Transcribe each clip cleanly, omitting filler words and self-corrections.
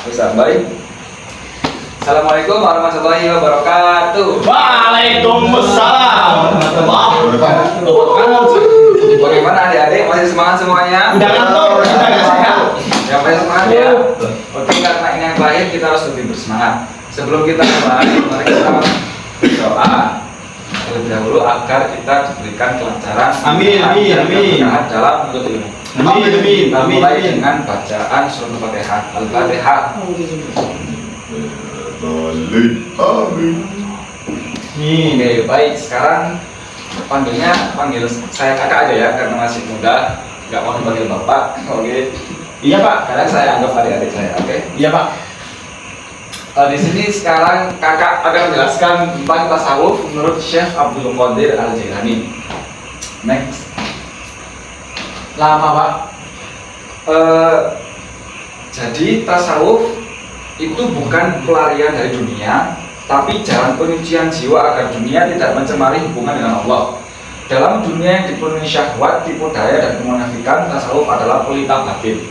Bisa, baik. Assalamualaikum warahmatullahi wabarakatuh. Waalaikumsalam warahmatullahi wabarakatuh. Bagaimana adik-adik, masih semangat semuanya? Udah ngantuk, udah nggak sehat. Yang masih semangat ya. Oke, karena ini yang terakhir kita harus lebih bersemangat. Sebelum kita mulai, mari kita berdoa terlebih dahulu agar kita diberikan kelancaran. Amin, amin, amin. Dalam menuntut ilmu. Amin, amin, Kita amin. mulai dengan bacaan surah Al-Fatihah. Al-Fatihah. Oke, baik. Sekarang panggil saya kakak aja ya, karena masih muda, nggak mau dipanggil bapak. Oke. Iya Pak. Karena saya anggap adik-adik saya. Oke. Iya Pak. Di sini sekarang kakak akan menjelaskan tentang tasawuf menurut Syekh Abdul Qadir Al-Jailani. Next. Lama Pak. Jadi tasawuf itu bukan pelarian dari dunia, tapi jalan penyucian jiwa agar dunia tidak mencemari hubungan dengan Allah. Dalam dunia yang dipenuhi syahwat, tipu daya, dan kemunafikan, tasawuf adalah pelita batin.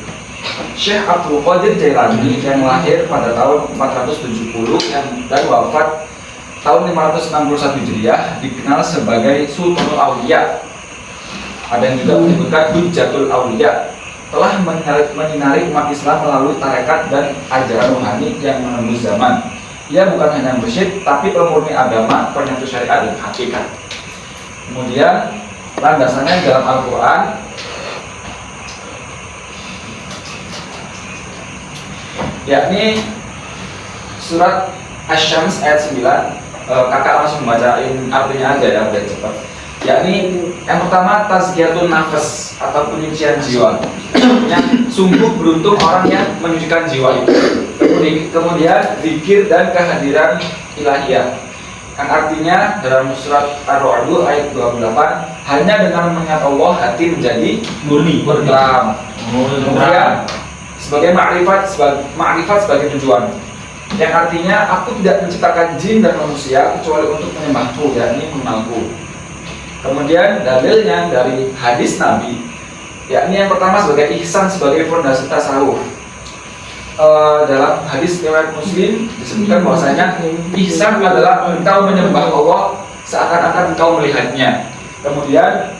Syekh Abdul Qadir Jailani yang lahir pada tahun 470 dan wafat tahun 561 Hijriah dikenal sebagai Sultanul Auliya. Ada yang juga menyebutkan Hujjatul Auliya. Telah menyinari umat Islam melalui tarekat dan ajaran rohani yang menembus zaman. Ia bukan hanya mursyid, tapi pemurni agama, penyatu syariat dan hakikat. Kemudian landasannya dalam Al-Quran, yakni surat Asy-Syams ayat 9. Kakak langsung bacain artinya aja ya, biar cepat. Yakni yang pertama tazkiyatun nafas atau penyucian jiwa. Yang sungguh beruntung orang yang menyucikan jiwa itu. Kemudian zikir dan kehadiran ilahiyah. Yang artinya dalam surat Ar-Ra'd ayat 28, hanya dengan mengingat Allah hati menjadi Murni. berterang. Kemudian sebagai ma'rifat sebagai tujuan. Yang artinya aku tidak menciptakan jin dan manusia kecuali untuk menyembahku, yakni mengenalku. Kemudian dalilnya dari hadis Nabi, yakni yang pertama sebagai ihsan sebagai fondasi tasawuf. Dalam hadis riwayat Muslim disebutkan bahwasanya ihsan adalah engkau menyembah Allah seakan-akan engkau melihatnya. Kemudian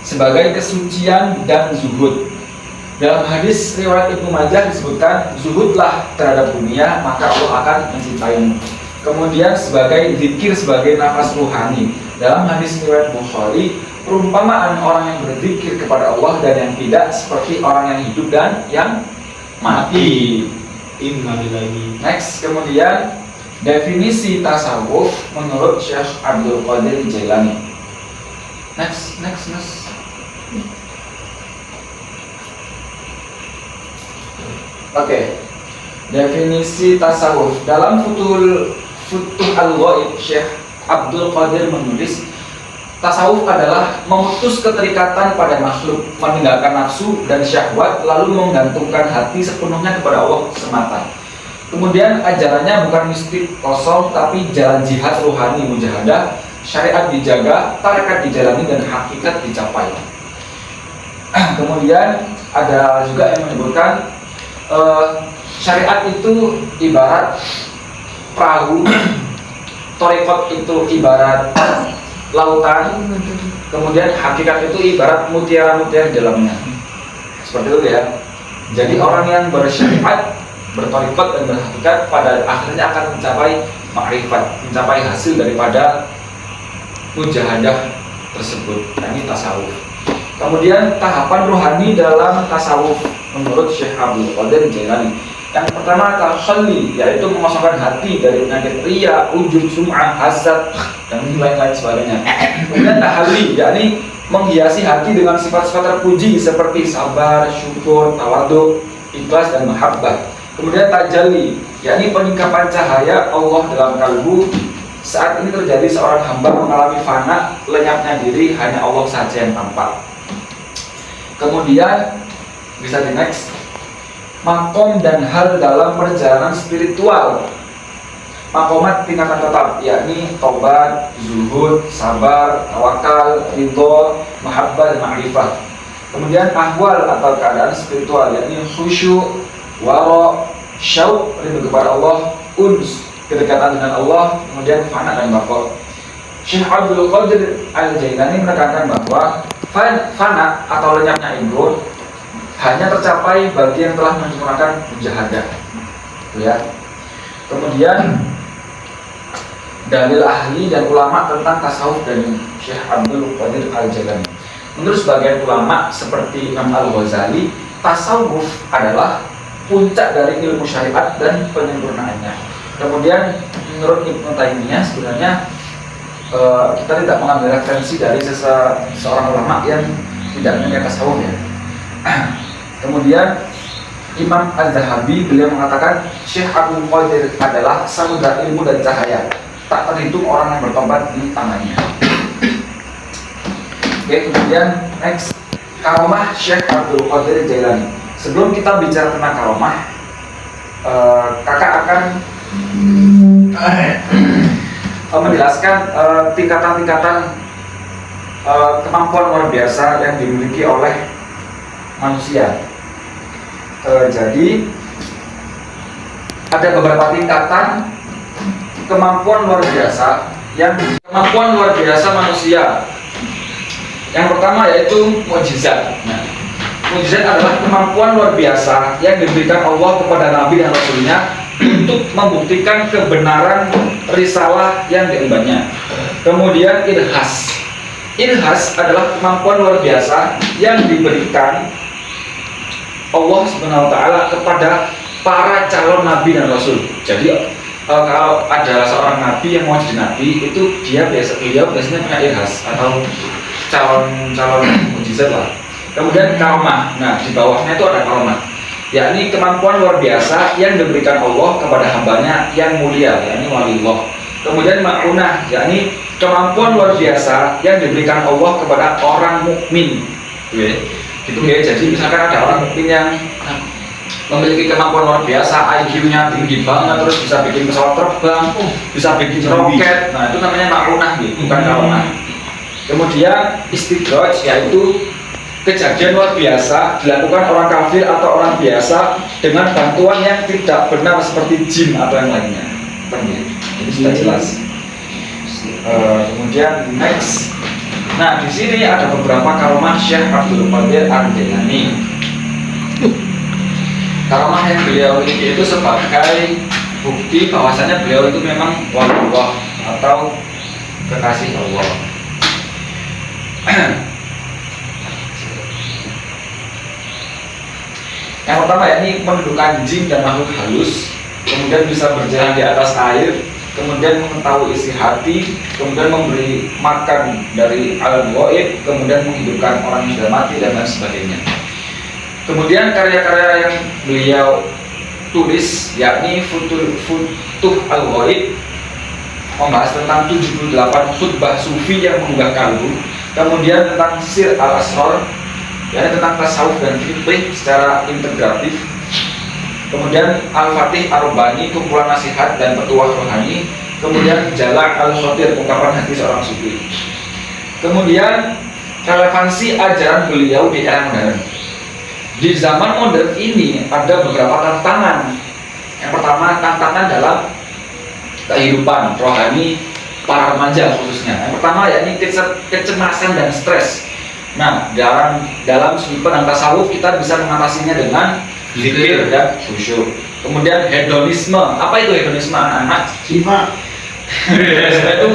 sebagai kesucian dan zuhud. Dalam hadis riwayat Ibnu Majah disebutkan zuhudlah terhadap dunia maka Allah akan mencintaimu. Kemudian sebagai zikir sebagai nafas ruhani. Dalam hadis riwayat Bukhari, perumpamaan orang yang berzikir kepada Allah dan yang tidak seperti orang yang hidup dan yang mati. Innalillahi. Next, kemudian definisi tasawuf menurut Syekh Abdul Qadir Jailani. Next. Oke. Definisi tasawuf dalam Futuh Al-Ghaib, Syekh Abdul Qadir menulis, tasawuf adalah memutus keterikatan pada makhluk, meninggalkan nafsu dan syahwat, lalu menggantungkan hati sepenuhnya kepada Allah semata. Kemudian ajarannya bukan mistik kosong, tapi jalan jihad ruhani mujahadah, syariat dijaga, tarekat dijalani, dan hakikat dicapai. Kemudian ada juga yang menyebutkan syariat itu ibarat perahu, thariqat itu ibarat lautan, kemudian hakikat itu ibarat mutiara-mutiara di dalamnya. Seperti itu ya. Jadi orang yang bersyariat, berthariqat dan berhakikat pada akhirnya akan mencapai ma'rifat, mencapai hasil daripada mujahadah tersebut. Ini tasawuf. Kemudian tahapan rohani dalam tasawuf menurut Syekh Abdul Qadir Jailani. Yang pertama takhalli, yaitu mengosongkan hati dari penyakit riya, ujub, sum'ah, hasad, dan lain-lain sebagainya. Kemudian tahalli, yakni menghiasi hati dengan sifat-sifat terpuji seperti sabar, syukur, tawadhu, ikhlas, dan mahabbah. Kemudian tajalli, yakni peningkapan cahaya Allah dalam kalbu. Saat ini terjadi seorang hamba mengalami fana, lenyapnya diri, hanya Allah saja yang tampak. Kemudian bisa di next. Makom dan hal dalam perjalanan spiritual. Makomat tingkatan tetap, yakni tobat, zuhud, sabar, tawakal, ridho, mahabbah, dan ma'rifah. Kemudian ahwal atau keadaan spiritual, yakni khusyuk, waro, syauq rindu kepada Allah, uns kedekatan dengan Allah, kemudian fana dan baqa. Syekh Abdul Qadir Al-Jailani menekankan bahwa fana atau lenyapnya ego hanya tercapai bagi yang telah menyempurnakan mujahadah. Ya. Kemudian dalil ahli dan ulama tentang tasawuf dan Syekh Abdul Qadir Al-Jailani. Menurut sebagian ulama seperti Imam Al-Ghazali, tasawuf adalah puncak dari ilmu syariat dan penyempurnaannya. Kemudian menurut Ibnu Taimiyah sebenarnya kita tidak mengambil referensi dari seorang ulama yang tidak mengenai tasawuf ya. Kemudian Imam Az-Zahabi beliau mengatakan Syekh Abdul Qadir adalah samudra ilmu dan cahaya, tak terhitung orang yang bertobat di tangannya. Oke, kemudian next, karomah Syekh Abdul Qadir Jailani. Sebelum kita bicara tentang karomah, kakak akan menjelaskan tingkatan-tingkatan kemampuan luar biasa yang dimiliki oleh manusia. Jadi ada beberapa tingkatan kemampuan luar biasa manusia. Yang pertama yaitu mukjizat. Nah, mukjizat adalah kemampuan luar biasa yang diberikan Allah kepada Nabi dan Rasulnya untuk membuktikan kebenaran risalah yang diembannya. Kemudian ilhas. Ilhas adalah kemampuan luar biasa yang diberikan Allah Subhanahu wa taala kepada para calon nabi dan rasul. Jadi kalau ada seorang nabi yang mau jadi nabi, itu beliau biasanya punya ilhas atau calon mukjizat lah. Kemudian karomah. Nah, di bawahnya itu ada karomah, yakni kemampuan luar biasa yang diberikan Allah kepada hambanya yang mulia, yakni waliullah. Kemudian ma'unah, yakni kemampuan luar biasa yang diberikan Allah kepada orang mukmin. Gitu ya. Jadi misalkan ada orang mukmin yang memiliki kemampuan luar biasa, IQ-nya tinggi banget, terus bisa bikin pesawat terbang, bisa bikin roket. Nah, itu namanya ma'unah gitu, bukan karomah. Kemudian istidraj, yaitu kejadian luar biasa dilakukan orang kafir atau orang biasa dengan bantuan yang tidak benar seperti jin atau yang lainnya. Ini sudah jelas. Kemudian next. Nah, di sini ada beberapa karomah Syekh Abdul Qadir Al-Jailani. Karomah yang beliau miliki itu sebagai bukti bahwasanya beliau itu memang waliullah atau kekasih Allah. Yang pertama yakni menundukkan jin dan makhluk halus, kemudian bisa berjalan di atas air, kemudian mengetahui isi hati, kemudian memberi makan dari alam gaib, kemudian menghidupkan orang yang sudah mati dan lain sebagainya. Kemudian karya-karya yang beliau tulis yakni Futuh Al-Ghaib, membahas tentang 78 khutbah sufi yang menggugah kalbu, kemudian tentang Sir Al-Asrar, yakni tentang tasawuf dan fikih secara integratif. Kemudian Al-Fatih Ar-Rabbani, kumpulan nasihat dan petuah rohani. Kemudian Jalak Al-Khatir, ungkapan hati seorang sufi. Kemudian relevansi ajaran beliau di era modern. Di zaman modern ini ada beberapa tantangan. Yang pertama, tantangan dalam kehidupan rohani para remaja khususnya. Yang pertama yakni kecemasan dan stres. Nah, dalam sudut pandang tasawuf kita bisa mengatasinya dengan zikir dan khusyuk. Kemudian hedonisme. Apa itu hedonisme anak-anak? Sifat. Itu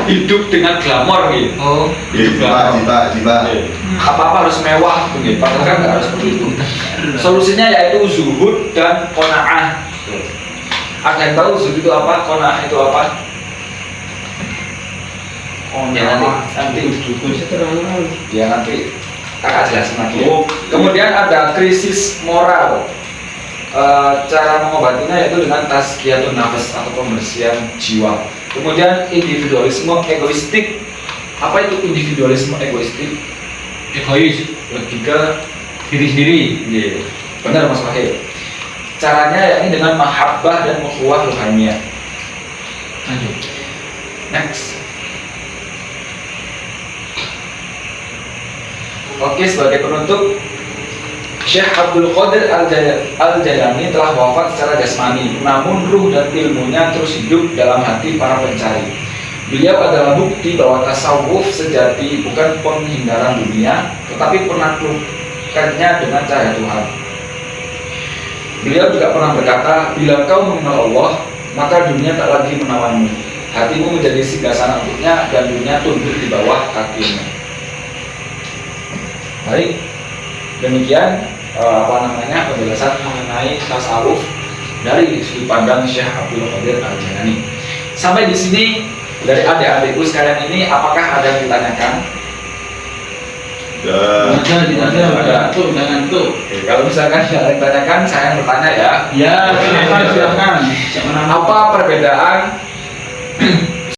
hidup dengan glamor gitu. Oh, Hidup glamor. jiba. Apa-apa harus mewah gitu. Padahal kan nggak harus seperti itu. Solusinya yaitu zuhud dan qanaah. Ada yang tahu zuhud itu apa? Qanaah itu apa? Oh, ya nanti kakak jelasin lagi ya. Kemudian ada krisis moral. Cara mengobatinya yaitu dengan tazkiyatun nafas atau pembersihan jiwa. Kemudian individualisme egoistik. Apa itu individualisme egoistik? Egois, Lebih ke diri sendiri. iya, benar Mas Wahid. Caranya yakni dengan mahabbah dan ukhuwah ruhaniyah. Lanjut. Next. Oke, sebagai penutup, Syekh Abdul Qadir Al-Jailani telah wafat secara jasmani, namun ruh dan ilmunya terus hidup dalam hati para pencari. Beliau adalah bukti bahwa tasawuf sejati bukan penghindaran dunia, tetapi penaklukannya dengan cahaya Tuhan. Beliau juga pernah berkata, bila kau mengenal Allah, maka dunia tak lagi menawanmu. Hatimu menjadi singgasana untuknya dan dunia tunduk di bawah kakimu. Baik, demikian penjelasan mengenai tasawuf dari sudut pandang Syekh Abdul Qadir Al-Jailani. Sampai di sini dari adik-adikku sekalian ini, apakah ada yang ditanyakan? Tidak ada. Tuh, jangan tuh. Oke, kalau misalkan ada yang ditanyakan, saya yang bertanya ya. Ya, silakan. Apa perbedaan